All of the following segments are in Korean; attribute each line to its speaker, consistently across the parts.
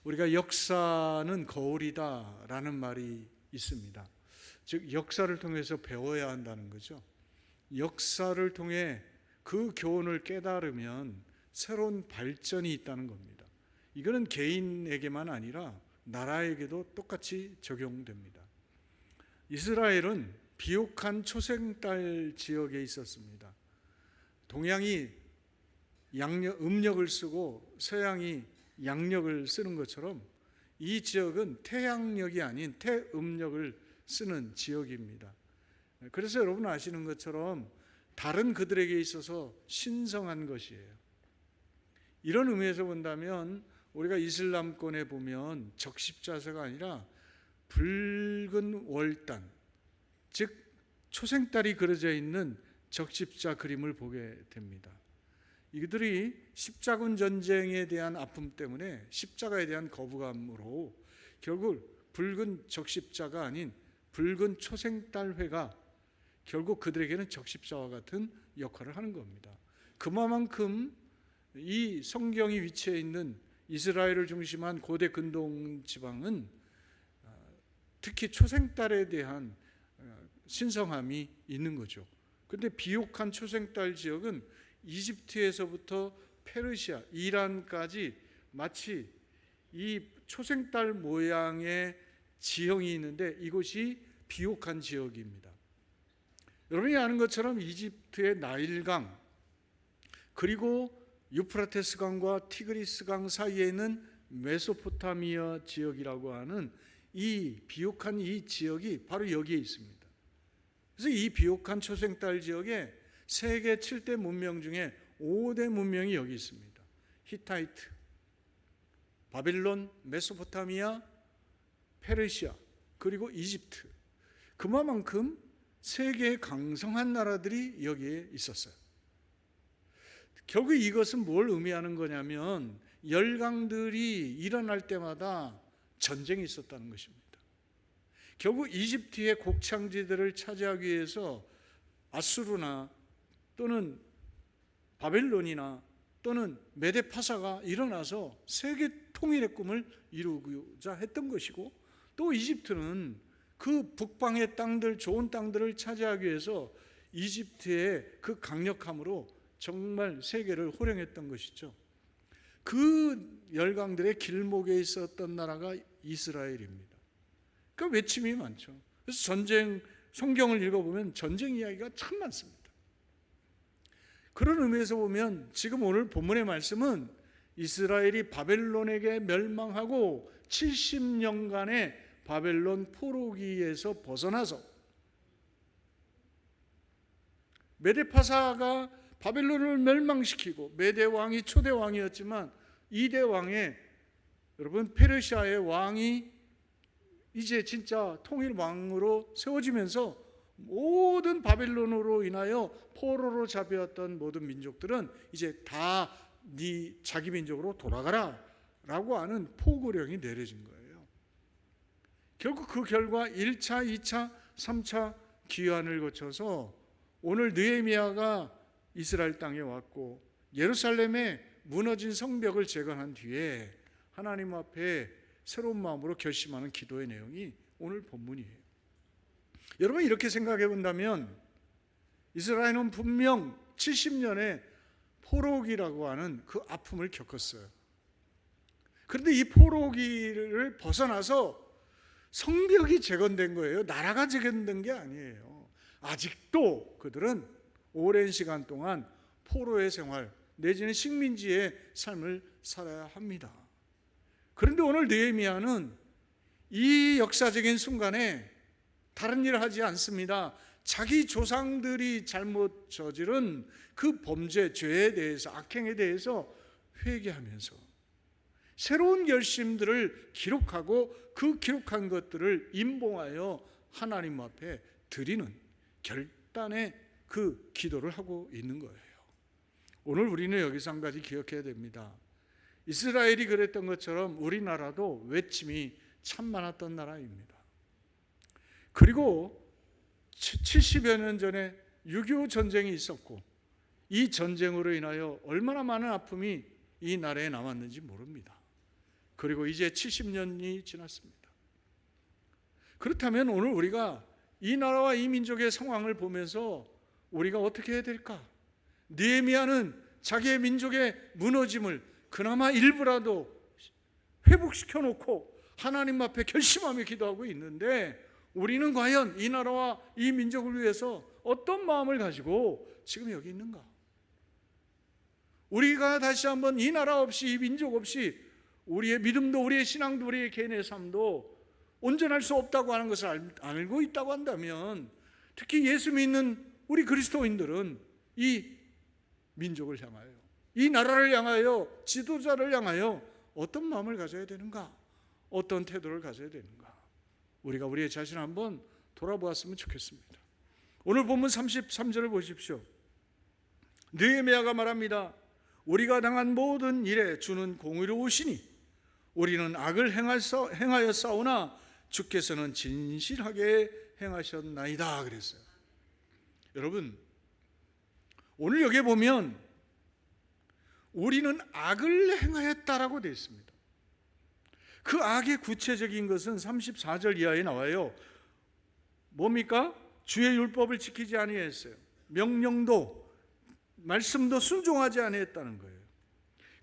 Speaker 1: 우리가 역사는 거울이다라는 말이 있습니다. 즉 역사를 통해서 배워야 한다는 거죠. 역사를 통해 그 교훈을 깨달으면 새로운 발전이 있다는 겁니다. 이거는 개인에게만 아니라 나라에게도 똑같이 적용됩니다. 이스라엘은 비옥한 초생달 지역에 있었습니다. 동양이 음력을 쓰고 서양이 양력을 쓰는 것처럼 이 지역은 태양력이 아닌 태음력을 쓰는 지역입니다. 그래서 여러분 아시는 것처럼 다른 그들에게 있어서 신성한 것이에요. 이런 의미에서 본다면 우리가 이슬람권에 보면 적십자사가 아니라 붉은 월단, 즉 초생달이 그려져 있는 적십자 그림을 보게 됩니다. 이들이 십자군 전쟁에 대한 아픔 때문에 십자가에 대한 거부감으로 결국 붉은 적십자가 아닌 붉은 초생달회가 결국 그들에게는 적십자와 같은 역할을 하는 겁니다. 그만큼 이 성경이 위치해 있는 이스라엘을 중심한 고대 근동 지방은 특히 초생달에 대한 신성함이 있는 거죠. 그런데 비옥한 초생달 지역은 이집트에서부터 페르시아, 이란까지 마치 이 초생달 모양의 지형이 있는데 이곳이 비옥한 지역입니다. 여러분이 아는 것처럼 이집트의 나일강 그리고 유프라테스 강과 티그리스 강 사이에 있는 메소포타미아 지역이라고 하는 이 비옥한 이 지역이 바로 여기에 있습니다. 그래서 이 비옥한 초생달 지역에 세계 7대 문명 중에 5대 문명이 여기 있습니다. 히타이트, 바빌론, 메소포타미아, 페르시아, 그리고 이집트. 그만큼 세계의 강성한 나라들이 여기에 있었어요. 결국 이것은 뭘 의미하는 거냐면 열강들이 일어날 때마다 전쟁이 있었다는 것입니다. 결국 이집트의 곡창지대를 차지하기 위해서 아수르나 또는 바벨론이나 또는 메데파사가 일어나서 세계 통일의 꿈을 이루고자 했던 것이고, 또 이집트는 그 북방의 땅들, 좋은 땅들을 차지하기 위해서 이집트의 그 강력함으로 정말 세계를 호령했던 것이죠. 그 열강들의 길목에 있었던 나라가 이스라엘입니다. 그 외침이 많죠. 그래서 전쟁, 성경을 읽어보면 전쟁 이야기가 참 많습니다. 그런 의미에서 보면 지금 오늘 본문의 말씀은 이스라엘이 바벨론에게 멸망하고 70년간의 바벨론 포로기에서 벗어나서 메데파사가 바벨론을 멸망시키고, 메데 왕이 초대 왕이었지만 2대 왕의 여러분 페르시아의 왕이 이제 진짜 통일 왕으로 세워지면서 모든 바벨론으로 인하여 포로로 잡혀왔던 모든 민족들은 이제 다 네 자기 민족으로 돌아가라 라고 하는 포고령이 내려진 거예요. 결국 그 결과 1차, 2차, 3차 기환을 거쳐서 오늘 느헤미야가 이스라엘 땅에 왔고 예루살렘에 무너진 성벽을 재건한 뒤에 하나님 앞에 새로운 마음으로 결심하는 기도의 내용이 오늘 본문이에요. 여러분 이렇게 생각해 본다면 이스라엘은 분명 70년의 포로기라고 하는 그 아픔을 겪었어요. 그런데 이 포로기를 벗어나서 성벽이 재건된 거예요. 나라가 재건된 게 아니에요. 아직도 그들은 오랜 시간 동안 포로의 생활 내지는 식민지의 삶을 살아야 합니다. 그런데 오늘 느헤미야는 이 역사적인 순간에 다른 일을 하지 않습니다. 자기 조상들이 잘못 저지른 그 범죄, 죄에 대해서, 악행에 대해서 회개하면서 새로운 결심들을 기록하고 그 기록한 것들을 임봉하여 하나님 앞에 드리는 결단의 그 기도를 하고 있는 거예요. 오늘 우리는 여기서 한 가지 기억해야 됩니다. 이스라엘이 그랬던 것처럼 우리나라도 외침이 참 많았던 나라입니다. 그리고 70여 년 전에 6.25 전쟁이 있었고 이 전쟁으로 인하여 얼마나 많은 아픔이 이 나라에 남았는지 모릅니다. 그리고 이제 70년이 지났습니다. 그렇다면 오늘 우리가 이 나라와 이 민족의 상황을 보면서 우리가 어떻게 해야 될까? 느헤미야는 자기의 민족의 무너짐을 그나마 일부라도 회복시켜 놓고 하나님 앞에 결심하며 기도하고 있는데, 우리는 과연 이 나라와 이 민족을 위해서 어떤 마음을 가지고 지금 여기 있는가? 우리가 다시 한번 이 나라 없이, 이 민족 없이 우리의 믿음도, 우리의 신앙도, 우리의 개인의 삶도 온전할 수 없다고 하는 것을 알고 있다고 한다면, 특히 예수 믿는 우리 그리스도인들은 이 민족을 향하여, 이 나라를 향하여, 지도자를 향하여 어떤 마음을 가져야 되는가? 어떤 태도를 가져야 되는가? 우리가 우리의 자신을 한번 돌아보았으면 좋겠습니다. 오늘 본문 33절을 보십시오. 느헤미야가 말합니다. 우리가 당한 모든 일에 주는 공의로우시니 우리는 악을 행하여 싸우나 주께서는 진실하게 행하셨나이다 그랬어요. 여러분, 오늘 여기에 보면 우리는 악을 행하였다라고 되어 있습니다. 그 악의 구체적인 것은 34절 이하에 나와요. 뭡니까? 주의 율법을 지키지 아니했어요. 명령도 말씀도 순종하지 아니했다는 거예요.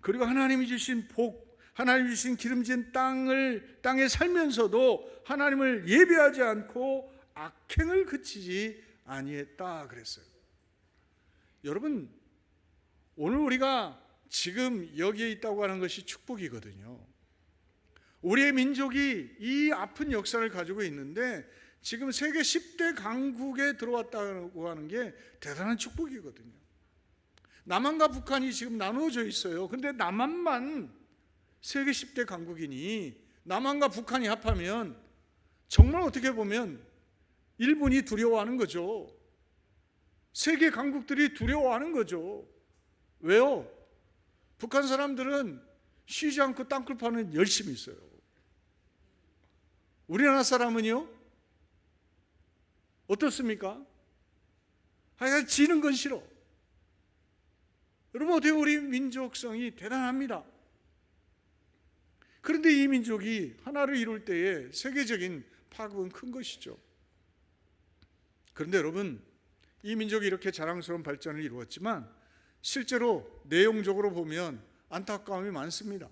Speaker 1: 그리고 하나님이 주신 복, 하나님이 주신 기름진 땅에 살면서도 하나님을 예배하지 않고 악행을 그치지 아니했다 그랬어요. 여러분, 오늘 우리가 지금 여기에 있다고 하는 것이 축복이거든요. 우리의 민족이 이 아픈 역사를 가지고 있는데 지금 세계 10대 강국에 들어왔다고 하는 게 대단한 축복이거든요. 남한과 북한이 지금 나누어져 있어요. 근데 남한만 세계 10대 강국이니 남한과 북한이 합하면 정말 어떻게 보면 일본이 두려워하는 거죠. 세계 강국들이 두려워하는 거죠. 왜요? 북한 사람들은 쉬지 않고 땅굴파는 열심히 있어요. 우리나라 사람은요? 어떻습니까? 하여간 지는 건 싫어. 여러분, 어떻게 우리 민족성이 대단합니다. 그런데 이 민족이 하나를 이룰 때에 세계적인 파급은 큰 것이죠. 그런데 여러분, 이 민족이 이렇게 자랑스러운 발전을 이루었지만 실제로 내용적으로 보면 안타까움이 많습니다.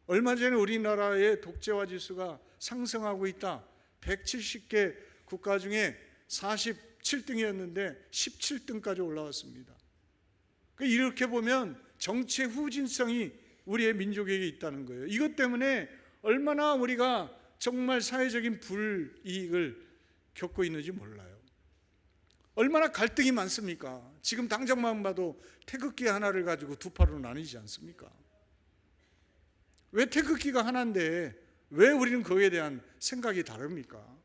Speaker 1: 얼마 전에 우리나라의 독재화 지수가 상승하고 있다. 170개 국가 중에 47등이었는데 17등까지 올라왔습니다. 이렇게 보면 정치의 후진성이 우리의 민족에게 있다는 거예요. 이것 때문에 얼마나 우리가 정말 사회적인 불이익을 겪고 있는지 몰라요. 얼마나 갈등이 많습니까? 지금 당장만 봐도 태극기 하나를 가지고 두 파로 나뉘지 않습니까? 왜 태극기가 하나인데 왜 우리는 그거에 대한 생각이 다릅니까?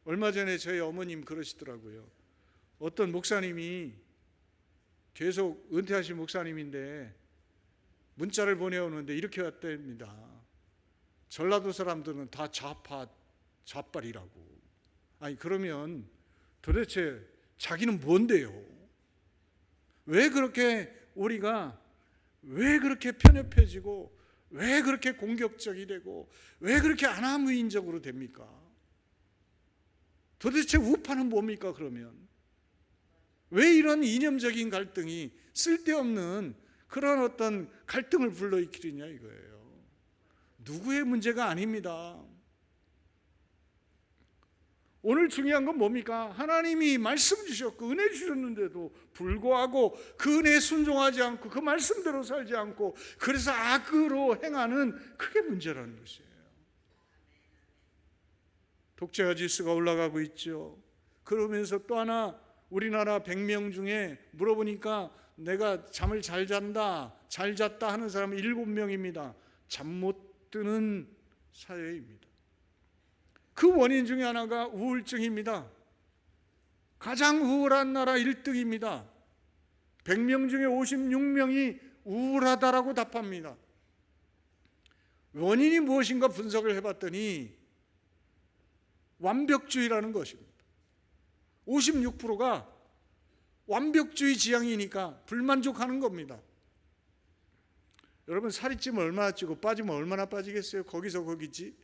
Speaker 1: 얼마 전에 저희 어머님 그러시더라고요. 어떤 목사님이, 계속 은퇴하신 목사님인데 문자를 보내오는데 이렇게 왔답니다. 전라도 사람들은 다 좌빨이라고. 아니, 그러면 도대체 자기는 뭔데요? 왜 그렇게 우리가 왜 그렇게 편협해지고 왜 그렇게 공격적이 되고 왜 그렇게 아나무인적으로 됩니까? 도대체 우파는 뭡니까? 그러면 왜 이런 이념적인 갈등이, 쓸데없는 그런 어떤 갈등을 불러일으키느냐 이거예요. 누구의 문제가 아닙니다. 오늘 중요한 건 뭡니까? 하나님이 말씀 주셨고 은혜 주셨는데도 불구하고 그 은혜에 순종하지 않고 그 말씀대로 살지 않고 그래서 악으로 행하는, 그게 문제라는 것이에요. 독재화 지수가 올라가고 있죠. 그러면서 또 하나, 우리나라 100명 중에 물어보니까 내가 잠을 잘 잔다, 잘 잤다 하는 사람은 7명입니다. 잠 못 드는 사회입니다. 그 원인 중에 하나가 우울증입니다. 가장 우울한 나라 1등입니다. 100명 중에 56명이 우울하다라고 답합니다. 원인이 무엇인가 분석을 해봤더니 완벽주의라는 것입니다. 56%가 완벽주의 지향이니까 불만족하는 겁니다. 여러분 살이 찌면 얼마나 찌고 빠지면 얼마나 빠지겠어요? 거기서 거기지.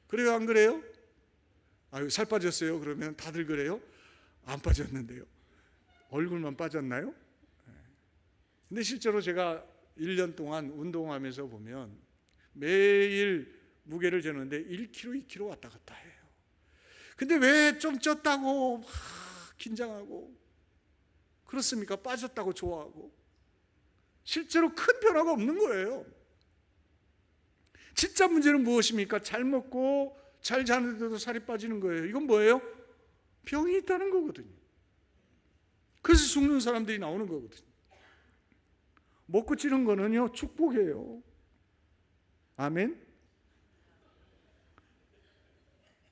Speaker 1: 그래요, 안 그래요? 아유, 살 빠졌어요. 그러면 다들 그래요? 안 빠졌는데요. 얼굴만 빠졌나요? 근데 실제로 제가 1년 동안 운동하면서 보면 매일 무게를 재는데 1kg, 2kg 왔다 갔다 해요. 근데 왜 좀 쪘다고 막 긴장하고 그렇습니까? 빠졌다고 좋아하고 실제로 큰 변화가 없는 거예요. 진짜 문제는 무엇입니까? 잘 먹고 잘 자는데도 살이 빠지는 거예요. 이건 뭐예요? 병이 있다는 거거든요. 그래서 죽는 사람들이 나오는 거거든요. 먹고 찌는 거는요, 축복이에요. 아멘?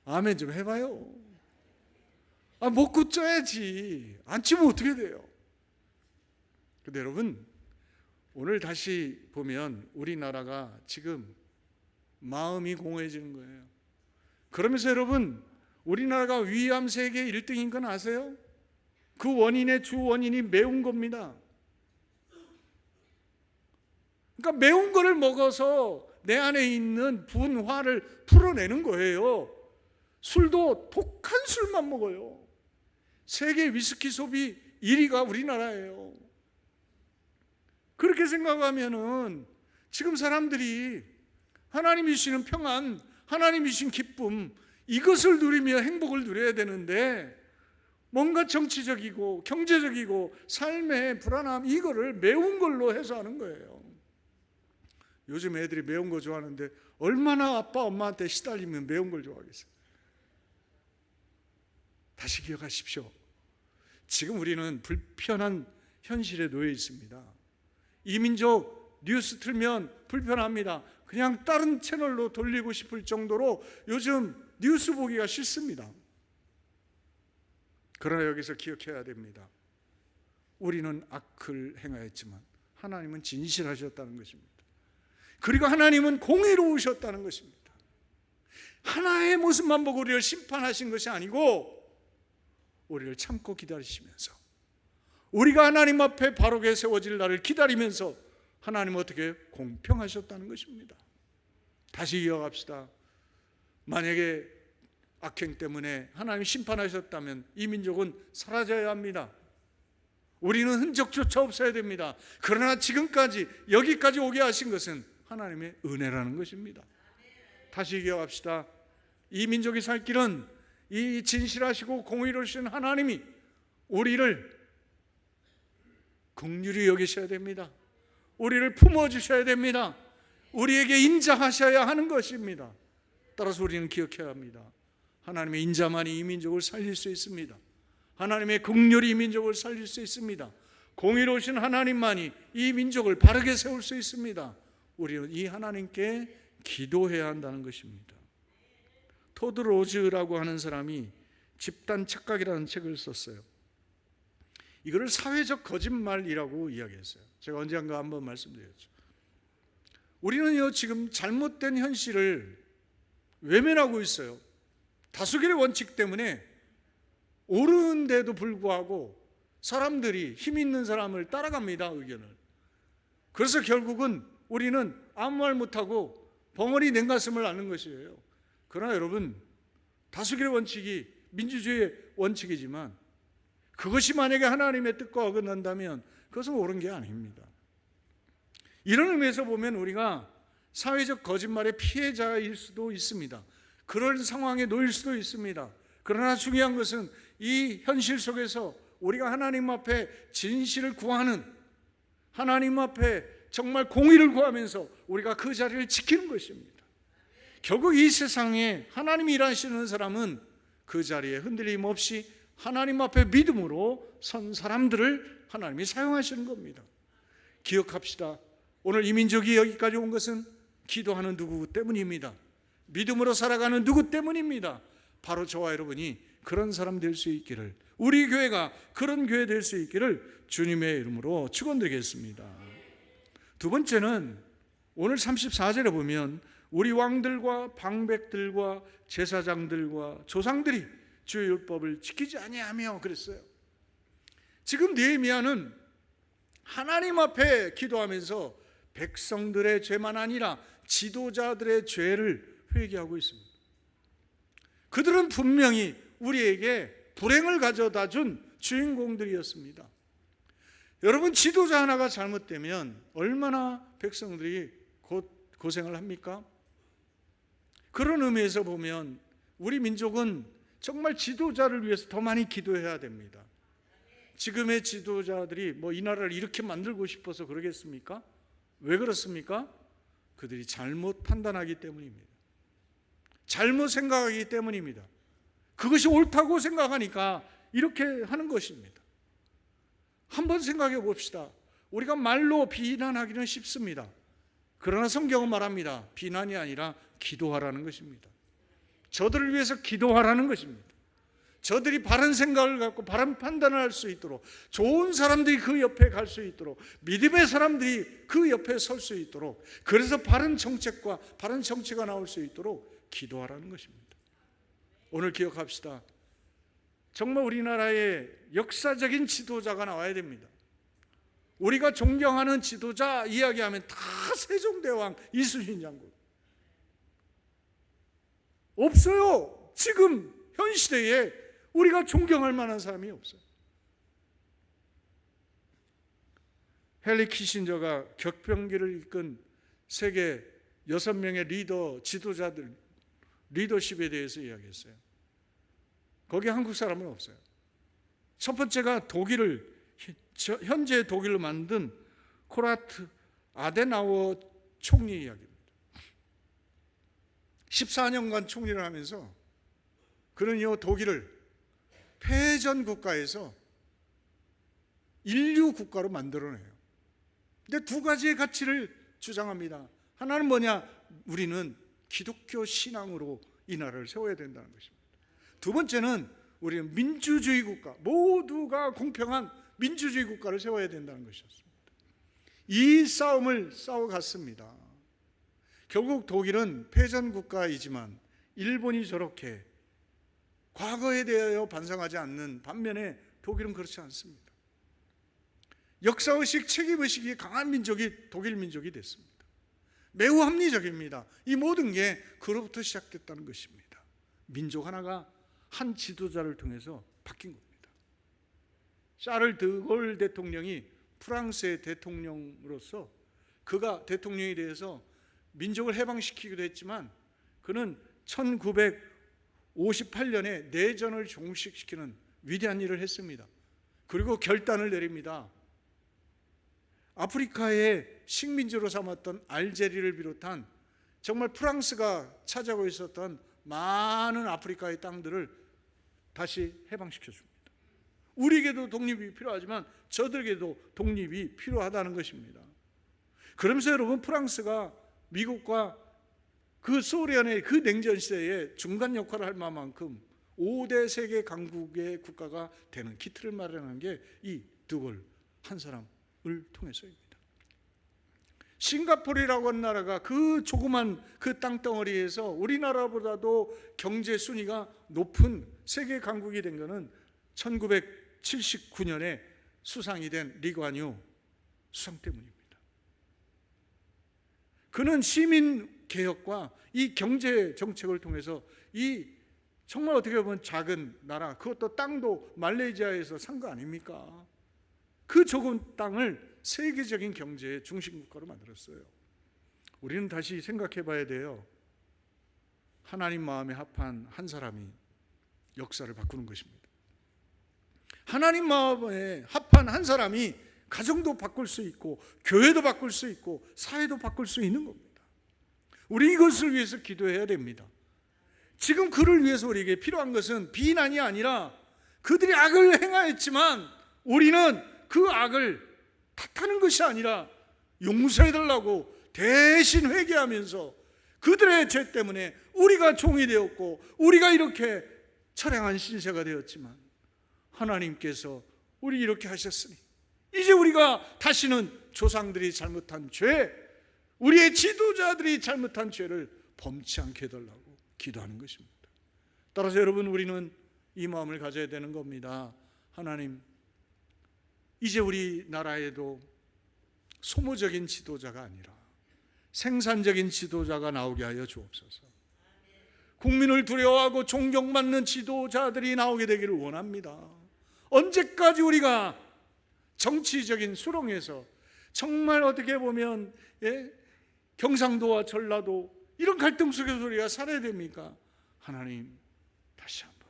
Speaker 1: 아멘 좀 해봐요. 먹고 쪄야지. 안 찌면 어떻게 돼요? 근데 여러분, 오늘 다시 보면 우리나라가 지금 마음이 공허해지는 거예요. 그러면서 여러분, 우리나라가 위암 세계 1등인 건 아세요? 그 원인의 주 원인이 매운 겁니다. 그러니까 매운 거를 먹어서 내 안에 있는 분화를 풀어내는 거예요. 술도 독한 술만 먹어요. 세계 위스키 소비 1위가 우리나라예요. 그렇게 생각하면은 지금 사람들이 하나님이 주시는 평안, 하나님이 주신 기쁨, 이것을 누리며 행복을 누려야 되는데 뭔가 정치적이고 경제적이고 삶의 불안함, 이거를 매운 걸로 해서 하는 거예요. 요즘 애들이 매운 거 좋아하는데 얼마나 아빠 엄마한테 시달리면 매운 걸 좋아하겠어요. 다시 기억하십시오. 지금 우리는 불편한 현실에 놓여 있습니다. 이민족 뉴스 틀면 불편합니다. 그냥 다른 채널로 돌리고 싶을 정도로 요즘 뉴스 보기가 싫습니다. 그러나 여기서 기억해야 됩니다. 우리는 악을 행하였지만 하나님은 진실하셨다는 것입니다. 그리고 하나님은 공의로우셨다는 것입니다. 하나의 모습만 보고 우리를 심판하신 것이 아니고 우리를 참고 기다리시면서 우리가 하나님 앞에 바르게 세워질 날을 기다리면서 하나님은 어떻게 공평하셨다는 것입니다. 다시 이어갑시다. 만약에 악행 때문에 하나님이 심판하셨다면 이 민족은 사라져야 합니다. 우리는 흔적조차 없어야 됩니다. 그러나 지금까지 여기까지 오게 하신 것은 하나님의 은혜라는 것입니다. 다시 기억합시다. 이 민족이 살 길은 이 진실하시고 공의로우신 하나님이 우리를 긍휼히 여기셔야 됩니다. 우리를 품어주셔야 됩니다. 우리에게 인자하셔야 하는 것입니다. 따라서 우리는 기억해야 합니다. 하나님의 인자만이 이 민족을 살릴 수 있습니다. 하나님의 긍휼이 이 민족을 살릴 수 있습니다. 공의로우신 하나님만이 이 민족을 바르게 세울 수 있습니다. 우리는 이 하나님께 기도해야 한다는 것입니다. 토드 로즈라고 하는 사람이 집단 착각이라는 책을 썼어요. 이거를 사회적 거짓말이라고 이야기했어요. 제가 언젠가 한번 말씀드렸죠. 우리는요, 지금 잘못된 현실을 외면하고 있어요. 다수결의 원칙 때문에 옳은데도 불구하고 사람들이 힘 있는 사람을 따라갑니다, 의견을. 그래서 결국은 우리는 아무 말 못하고 벙어리 냉가슴을 앓는 것이에요. 그러나 여러분, 다수결의 원칙이 민주주의의 원칙이지만 그것이 만약에 하나님의 뜻과 어긋난다면 그것은 옳은 게 아닙니다. 이런 의미에서 보면 우리가 사회적 거짓말의 피해자일 수도 있습니다. 그런 상황에 놓일 수도 있습니다. 그러나 중요한 것은 이 현실 속에서 우리가 하나님 앞에 진실을 구하는, 하나님 앞에 정말 공의를 구하면서 우리가 그 자리를 지키는 것입니다. 결국 이 세상에 하나님이 일하시는 사람은 그 자리에 흔들림 없이 하나님 앞에 믿음으로 선 사람들을 하나님이 사용하시는 겁니다. 기억합시다. 오늘 이 민족이 여기까지 온 것은 기도하는 누구 때문입니다. 믿음으로 살아가는 누구 때문입니다. 바로 저와 여러분이 그런 사람 될 수 있기를, 우리 교회가 그런 교회 될 수 있기를 주님의 이름으로 축원드리겠습니다. 두 번째는 오늘 34절에 보면 우리 왕들과 방백들과 제사장들과 조상들이 주의 율법을 지키지 아니하며 그랬어요. 지금 느헤미야는 하나님 앞에 기도하면서 백성들의 죄만 아니라 지도자들의 죄를 회개하고 있습니다. 그들은 분명히 우리에게 불행을 가져다 준 주인공들이었습니다. 여러분, 지도자 하나가 잘못되면 얼마나 백성들이 고생을 합니까? 그런 의미에서 보면 우리 민족은 정말 지도자를 위해서 더 많이 기도해야 됩니다. 지금의 지도자들이 이 나라를 이렇게 만들고 싶어서 그러겠습니까? 왜 그렇습니까? 그들이 잘못 판단하기 때문입니다. 잘못 생각하기 때문입니다. 그것이 옳다고 생각하니까 이렇게 하는 것입니다. 한번 생각해 봅시다. 우리가 말로 비난하기는 쉽습니다. 그러나 성경은 말합니다. 비난이 아니라 기도하라는 것입니다. 저들을 위해서 기도하라는 것입니다. 저들이 바른 생각을 갖고 바른 판단을 할 수 있도록, 좋은 사람들이 그 옆에 갈 수 있도록, 믿음의 사람들이 그 옆에 설 수 있도록, 그래서 바른 정책과 바른 정치가 나올 수 있도록 기도하라는 것입니다. 오늘 기억합시다. 정말 우리나라에 역사적인 지도자가 나와야 됩니다. 우리가 존경하는 지도자 이야기하면 다 세종대왕, 이순신 장군. 없어요. 지금 현 시대에 우리가 존경할 만한 사람이 없어요. 헨리 키신저가 격변기를 이끈 세계 6명의 리더, 지도자들, 리더십에 대해서 이야기했어요. 거기에 한국 사람은 없어요. 첫 번째가 현재 독일을 만든 코라트 아데나워 총리 이야기입니다. 14년간 총리를 하면서 그는 이 독일을 패전 국가에서 인류 국가로 만들어내요. 근데 두 가지의 가치를 주장합니다. 하나는 뭐냐? 우리는 기독교 신앙으로 이 나라를 세워야 된다는 것입니다. 두 번째는 우리는 민주주의 국가, 모두가 공평한 민주주의 국가를 세워야 된다는 것이었습니다. 이 싸움을 싸워갔습니다. 결국 독일은 패전 국가이지만 일본이 저렇게 과거에 대하여 반성하지 않는 반면에 독일은 그렇지 않습니다. 역사의식, 책임의식이 강한 민족이 독일 민족이 됐습니다. 매우 합리적입니다. 이 모든 게 그로부터 시작됐다는 것입니다. 민족 하나가 한 지도자를 통해서 바뀐 겁니다. 샤를 드골 대통령이 프랑스의 대통령으로서 그가 대통령에 대해서 민족을 해방시키기도 했지만 그는 1958년에 내전을 종식시키는 위대한 일을 했습니다. 그리고 결단을 내립니다. 아프리카의 식민지로 삼았던 알제리를 비롯한 정말 프랑스가 차지하고 있었던 많은 아프리카의 땅들을 다시 해방시켜줍니다. 우리에게도 독립이 필요하지만 저들에게도 독립이 필요하다는 것입니다. 그러면서 여러분, 프랑스가 미국과 그 소련의 그 냉전 시대에 중간 역할을 할 만큼 5대 세계 강국의 국가가 되는 기틀을 마련한 게 이 드골 한 사람을 통해서입니다. 싱가포르라고 하는 나라가 그 조그만 그 땅덩어리에서 우리나라보다도 경제 순위가 높은 세계 강국이 된 것은 1979년에 수상이 된 리관유 수상 때문입니다. 그는 시민 개혁과 이 경제 정책을 통해서 이 정말 어떻게 보면 작은 나라, 그것도 땅도 말레이시아에서 산 거 아닙니까? 그 적은 땅을 세계적인 경제의 중심국가로 만들었어요. 우리는 다시 생각해 봐야 돼요. 하나님 마음에 합한 한 사람이 역사를 바꾸는 것입니다. 하나님 마음에 합한 한 사람이 가정도 바꿀 수 있고 교회도 바꿀 수 있고 사회도 바꿀 수 있는 겁니다. 우리 이것을 위해서 기도해야 됩니다. 지금 그를 위해서 우리에게 필요한 것은 비난이 아니라 그들이 악을 행하였지만 우리는 그 악을 탓하는 것이 아니라 용서해달라고 대신 회개하면서 그들의 죄 때문에 우리가 종이 되었고 우리가 이렇게 처량한 신세가 되었지만 하나님께서 우리 이렇게 하셨으니 이제 우리가 다시는 조상들이 잘못한 죄, 우리의 지도자들이 잘못한 죄를 범치 않게 해달라고 기도하는 것입니다. 따라서 여러분, 우리는 이 마음을 가져야 되는 겁니다. 하나님, 이제 우리나라에도 소모적인 지도자가 아니라 생산적인 지도자가 나오게 하여 주옵소서. 국민을 두려워하고 존경받는 지도자들이 나오게 되기를 원합니다. 언제까지 우리가 정치적인 수렁에서 정말 어떻게 보면 경상도와 전라도 이런 갈등 속에서 우리가 살아야 됩니까? 하나님, 다시 한번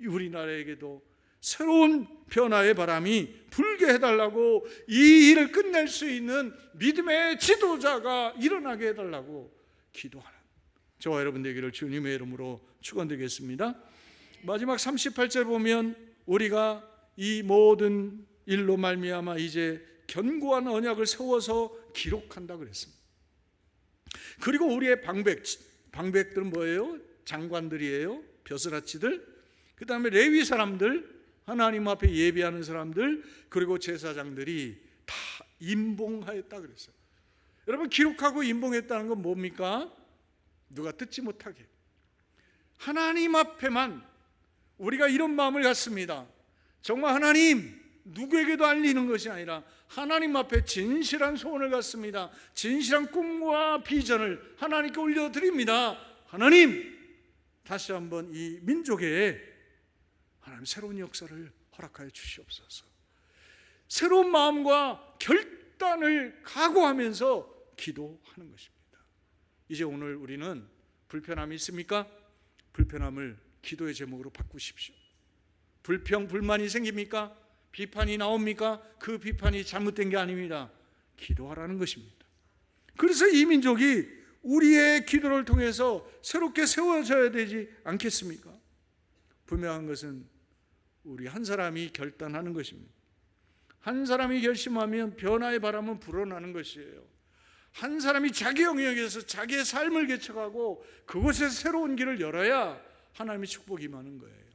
Speaker 1: 우리나라에게도 새로운 변화의 바람이 불게 해달라고, 이 일을 끝낼 수 있는 믿음의 지도자가 일어나게 해달라고 기도하는 저와 여러분 되기를 주님의 이름으로 축원드리겠습니다. 마지막 38절 보면 우리가 이 모든 일로 말미암아 이제 견고한 언약을 세워서 기록한다 그랬습니다. 그리고 우리의 방백들은 뭐예요? 장관들이에요. 벼슬아치들. 그 다음에 레위 사람들, 하나님 앞에 예배하는 사람들, 그리고 제사장들이 다 임봉하였다 그랬어요. 여러분, 기록하고 임봉했다는 건 뭡니까? 누가 듣지 못하게, 하나님 앞에만 우리가 이런 마음을 갖습니다. 정말 하나님, 누구에게도 알리는 것이 아니라 하나님 앞에 진실한 소원을 갖습니다. 진실한 꿈과 비전을 하나님께 올려드립니다. 하나님, 다시 한번 이 민족에 하나님 새로운 역사를 허락하여 주시옵소서. 새로운 마음과 결단을 각오하면서 기도하는 것입니다. 이제 오늘 우리는 불편함이 있습니까? 불편함을 기도의 제목으로 바꾸십시오. 불평, 불만이 생깁니까? 비판이 나옵니까? 그 비판이 잘못된 게 아닙니다. 기도하라는 것입니다. 그래서 이 민족이 우리의 기도를 통해서 새롭게 세워져야 되지 않겠습니까? 분명한 것은 우리 한 사람이 결단하는 것입니다. 한 사람이 결심하면 변화의 바람은 불어나는 것이에요. 한 사람이 자기 영역에서 자기의 삶을 개척하고 그곳에서 새로운 길을 열어야 하나님의 축복이 임하는 거예요.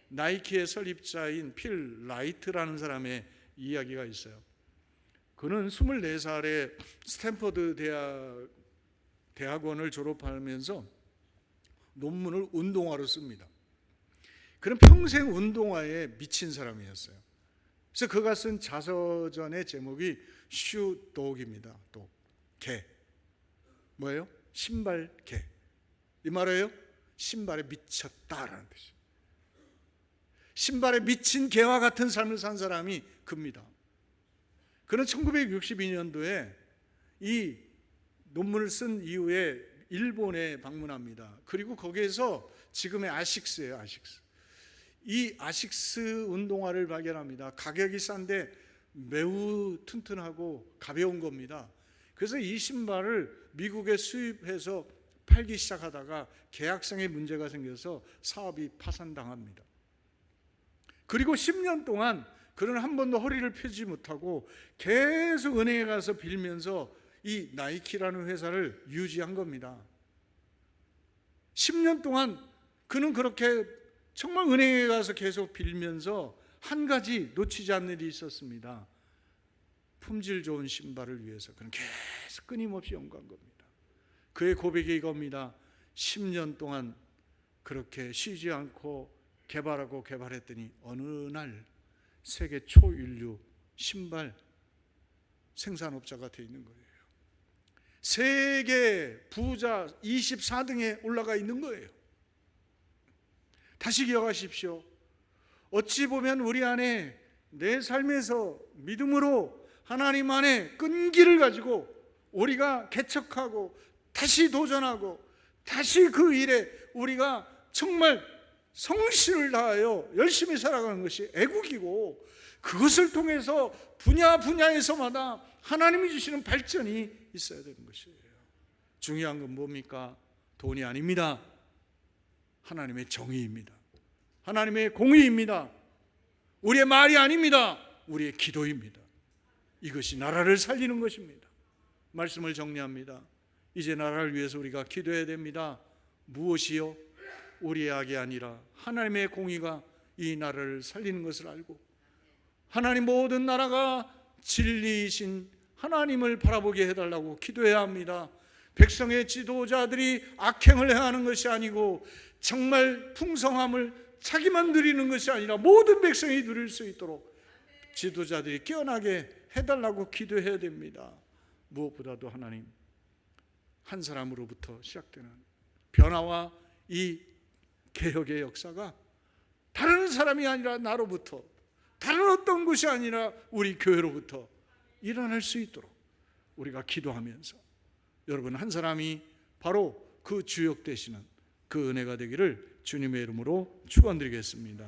Speaker 1: 나이키의 설립자인 필 라이트라는 사람의 이야기가 있어요. 그는 24살에 스탠퍼드 대학원을 졸업하면서 논문을 운동화로 씁니다. 그는 평생 운동화에 미친 사람이었어요. 그래서 그가 쓴 자서전의 제목이 슈독입니다. 독, 개. 뭐예요? 신발 개. 이 말이에요? 신발에 미쳤다라는 뜻이에요. 신발에 미친 개와 같은 삶을 산 사람이 그입니다. 그는 1962년도에 이 논문을 쓴 이후에 일본에 방문합니다. 그리고 거기에서 지금의 아식스예요, 아식스. 이 아식스 운동화를 발견합니다. 가격이 싼데 매우 튼튼하고 가벼운 겁니다. 그래서 이 신발을 미국에 수입해서 팔기 시작하다가 계약상의 문제가 생겨서 사업이 파산당합니다. 그리고 10년 동안 그는 한 번도 허리를 펴지 못하고 계속 은행에 가서 빌면서 이 나이키라는 회사를 유지한 겁니다. 10년 동안 그는 그렇게 정말 은행에 가서 계속 빌면서 한 가지 놓치지 않는 일이 있었습니다. 품질 좋은 신발을 위해서 그는 계속 끊임없이 연구한 겁니다. 그의 고백이 이겁니다. 10년 동안 그렇게 쉬지 않고 개발하고 개발했더니 어느 날 세계 초인류 신발 생산업자가 되어 있는 거예요. 세계 부자 24등에 올라가 있는 거예요. 다시 기억하십시오. 어찌 보면 우리 안에 내 삶에서 믿음으로 하나님 안에 끈기를 가지고 우리가 개척하고 다시 도전하고 다시 그 일에 우리가 정말 성실을 다하여 열심히 살아가는 것이 애국이고, 그것을 통해서 분야에서마다 하나님이 주시는 발전이 있어야 되는 것이에요. 중요한 건 뭡니까? 돈이 아닙니다. 하나님의 정의입니다. 하나님의 공의입니다. 우리의 말이 아닙니다. 우리의 기도입니다. 이것이 나라를 살리는 것입니다. 말씀을 정리합니다. 이제 나라를 위해서 우리가 기도해야 됩니다. 무엇이요? 우리의 악이 아니라 하나님의 공의가 이 나라를 살리는 것을 알고, 하나님 모든 나라가 진리이신 하나님을 바라보게 해달라고 기도해야 합니다. 백성의 지도자들이 악행을 행하는 것이 아니고 정말 풍성함을 자기만 누리는 것이 아니라 모든 백성이 누릴 수 있도록 지도자들이 깨어나게 해달라고 기도해야 됩니다. 무엇보다도 하나님, 한 사람으로부터 시작되는 변화와 이 개혁의 역사가 다른 사람이 아니라 나로부터, 다른 어떤 것이 아니라 우리 교회로부터 일어날 수 있도록 우리가 기도하면서 여러분 한 사람이 바로 그 주역 되시는 그 은혜가 되기를 주님의 이름으로 축원드리겠습니다.